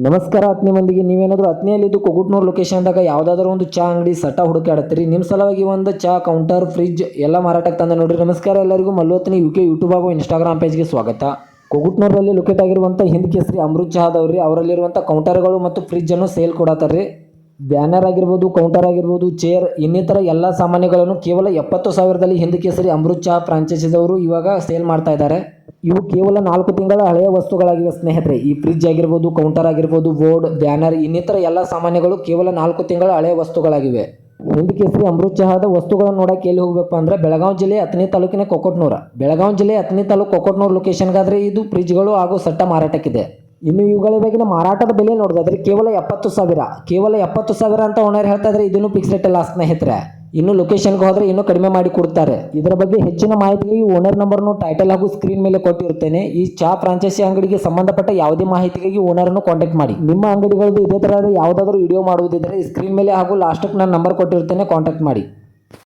ನಮಸ್ಕಾರ ಆತ್ಮೀಯ ಮಂದಿಗೆ. ನೀವೇನಾದರೂ ಹತ್ನಿಯಲ್ಲಿದ್ದು ಕೊಗುಟ್ನೂರು ಲೊಕೇಶನ್ದಾಗ ಯಾವುದಾದ್ರೂ ಒಂದು ಚಾ ಅಂಗಡಿ ಸಟ್ಟ ಹುಡುಕಾಡತ್ತೀರಿ, ನಿಮ್ಮ ಸಲುವಾಗಿ ಒಂದು ಚಾ ಕೌಂಟರ್, ಫ್ರಿಡ್ಜ್ ಎಲ್ಲ ಮಾರಾಟಕ್ಕೆ ತಂದ ನೋಡ್ರಿ. ನಮಸ್ಕಾರ ಎಲ್ಲರಿಗೂ. ಮಲ್ಲೋತ್ನಿ UK ಯೂಟ್ಯೂಬ್ ಹಾಗೂ ಇನ್ಸ್ಟಾಗ್ರಾಮ್ ಪೇಜ್ಗೆ ಸ್ವಾಗತ. ಕೊಗುಟ್ನೂರಲ್ಲಿ ಲೊಕೇಟ್ ಆಗಿರುವಂಥ ಹಿಂದ್ ಕೇಸರಿ ಅಮೃತ್ ಚಹಾದವ್ರಿ ಅವರಲ್ಲಿರುವಂಥ ಕೌಂಟರ್ಗಳು ಮತ್ತು ಫ್ರಿಡ್ಜನ್ನು ಸೇಲ್ ಕೊಡತ್ತಾರ್ರಿ. ಬ್ಯಾನರ್ ಆಗಿರ್ಬೋದು, ಕೌಂಟರ್ ಆಗಿರ್ಬೋದು, ಚೇರ್ ಇನ್ನಿತರ ಎಲ್ಲ ಸಾಮಾನ್ಯಗಳನ್ನು ಕೇವಲ 70,000ದಲ್ಲಿ ಹಿಂದ್ ಕೇಸರಿ ಅಮೃತ್ ಚಹಾ ಫ್ರಾಂಚೈಸಿದವರು ಇವಾಗ ಸೇಲ್ ಮಾಡ್ತಾ ಇದ್ದಾರೆ. ಇವು ಕೇವಲ 4 ತಿಂಗಳ ಹಳೆಯ ವಸ್ತುಗಳಾಗಿವೆ ಸ್ನೇಹಿತರೆ. ಈ ಫ್ರಿಡ್ಜ್ ಆಗಿರ್ಬೋದು, ಕೌಂಟರ್ ಆಗಿರ್ಬೋದು, ಬೋರ್ಡ್, ಬ್ಯಾನರ್ ಇನ್ನಿತರ ಎಲ್ಲ ಸಾಮಾನ್ಯಗಳು ಕೇವಲ 4 ತಿಂಗಳ ಹಳೆಯ ವಸ್ತುಗಳಾಗಿವೆ. ಹಿಂದ್ ಕೇಸರಿ ಅಮೃತ್ ಚಹಾದ ವಸ್ತುಗಳನ್ನು ನೋಡಕ್ಕೆ ಎಲ್ಲಿ ಹೋಗಬೇಕು ಅಂದ್ರೆ ಬೆಳಗಾವಿ ಜಿಲ್ಲೆ ಹತ್ತನೇ ತಾಲೂಕಿನ ಕೊಕೊಟ್ನೂರ. ಬೆಳಗಾವಿ ಜಿಲ್ಲೆ ಹತ್ತನೇ ತಾಲೂಕು ಕೊಕೊಟ್ನೂರು ಲೊಕೇಶನ್ಗಾದ್ರೆ ಇದು ಫ್ರಿಡ್ಜ್ಗಳು ಹಾಗೂ ಸಟ್ಟ ಮಾರಾಟಕ್ಕಿದೆ. ಇನ್ನು ಇವುಗಳ ಬಗೆಗಿನ ಮಾರಾಟದ ಬೆಲೆ ನೋಡೋದಾದ್ರೆ ಕೇವಲ 70,000 ಅಂತ ಓನರ್ ಹೇಳ್ತಾ ಇದ್ರೆ ಇದನ್ನು ಫಿಕ್ಸ್ ರೇಟ್ ಅಲ್ಲ ಸ್ನೇಹಿತರೆ. ಇನ್ನು ಲೊಕೇಶನ್ಗೆ ಹೋದ್ರೆ ಇನ್ನೂ ಕಡಿಮೆ ಮಾಡಿ ಕೊಡ್ತಾರೆ. ಇದರ ಬಗ್ಗೆ ಹೆಚ್ಚಿನ ಮಾಹಿತಿಗೆ ಓನರ್ ನಂಬರ್ನು ಟೈಟಲ್ ಹಾಗೂ ಸ್ಕ್ರೀನ್ ಮೇಲೆ ಕೊಟ್ಟಿರುತ್ತೇನೆ. ಈ ಚಾ ಫ್ರಾಂಚೈಸಿ ಅಂಗಡಿಗೆ ಸಂಬಂಧಪಟ್ಟ ಯಾವುದೇ ಮಾಹಿತಿಗಾಗಿ ಓನರ್ನು ಕಾಂಟ್ಯಾಕ್ಟ್ ಮಾಡಿ. ನಿಮ್ಮ ಅಂಗಡಿಗಳದ್ದು ಇದೇ ತರಹದ ಯಾವುದಾದ್ರೂ ವಿಡಿಯೋ ಮಾಡುವುದಿದ್ದರೆ ಸ್ಕ್ರೀನ್ ಮೇಲೆ ಹಾಗೂ ಲಾಸ್ಟ್ಗೆ ನಾನು ನಂಬರ್ ಕೊಟ್ಟಿರುತ್ತೇನೆ, ಕಾಂಟ್ಯಾಕ್ಟ್ ಮಾಡಿ.